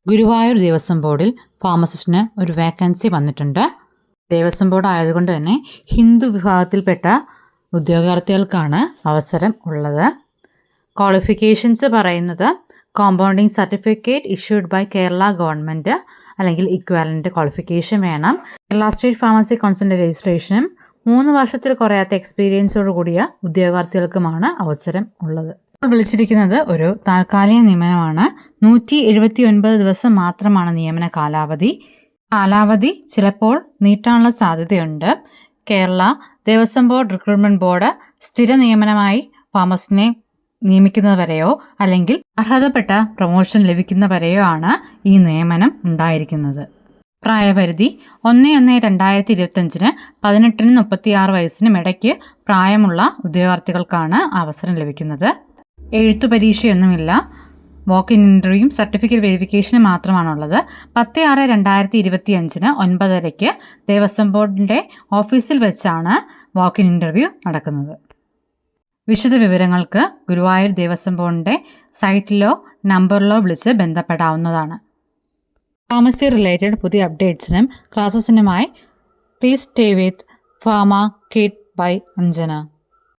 ഗുരുവായൂർ ദേവസ്വം ബോർഡിൽ ഫാർമസിസ്റ്റിന് ഒരു വേക്കൻസി വന്നിട്ടുണ്ട്. ദേവസ്വം ബോർഡ് ആയതുകൊണ്ട് തന്നെ ഹിന്ദു വിഭാഗത്തിൽപ്പെട്ട ഉദ്യോഗാർത്ഥികൾക്കാണ് അവസരം ഉള്ളത്. ക്വാളിഫിക്കേഷൻസ് പറയുന്നത് compounding certificate issued by Kerala government അല്ലെങ്കിൽ ഇക്വാലൻ്റ് ക്വാളിഫിക്കേഷൻ വേണം. കേരള സ്റ്റേറ്റ് ഫാർമസി കൗൺസിലിൻ്റെ രജിസ്ട്രേഷനും 3 വർഷത്തിൽ കുറയാത്ത എക്സ്പീരിയൻസോട് കൂടിയ ഉദ്യോഗാർത്ഥികൾക്കുമാണ് അവസരം ഉള്ളത്. വിളിച്ചിരിക്കുന്നത് ഒരു താൽക്കാലിക നിയമനമാണ്. 179 ദിവസം മാത്രമാണ് നിയമന കാലാവധി ചിലപ്പോൾ നീട്ടാനുള്ള സാധ്യതയുണ്ട്. Kerala Devaswom board recruitment board സ്ഥിര നിയമനമായി ഫാർമസിനെ നിയമിക്കുന്നവരെയോ അല്ലെങ്കിൽ അർഹതപ്പെട്ട പ്രൊമോഷൻ ലഭിക്കുന്നവരെയോ ആണ് ഈ നിയമനം ഉണ്ടായിരിക്കുന്നത്. പ്രായപരിധി 1/1/2025 18-നും 36 വയസ്സിനും ഇടയ്ക്ക് പ്രായമുള്ള ഉദ്യോഗാർത്ഥികൾക്കാണ് അവസരം ലഭിക്കുന്നത്. എഴുത്തു പരീക്ഷയൊന്നുമില്ല. വാക്ക് ഇൻ ഇൻ്റർവ്യൂയും സർട്ടിഫിക്കറ്റ് വെരിഫിക്കേഷനും മാത്രമാണുള്ളത്. 10/6/2025 9:30 ദേവസ്വം ബോർഡിൻ്റെ ഓഫീസിൽ വെച്ചാണ് വാക്ക് ഇൻ ഇൻ്റർവ്യൂ നടക്കുന്നത്. വിശദ വിവരങ്ങൾക്ക് ഗുരുവായൂർ ദേവസ്വം ബോർഡിൻ്റെ സൈറ്റിലോ നമ്പറിലോ വിളിച്ച് ബന്ധപ്പെടാവുന്നതാണ്. ഫാർമസി റിലേറ്റഡ് പുതിയ അപ്ഡേറ്റ്സിനും ക്ലാസ്സസിനുമായി please stay with pharma kid by Anjana.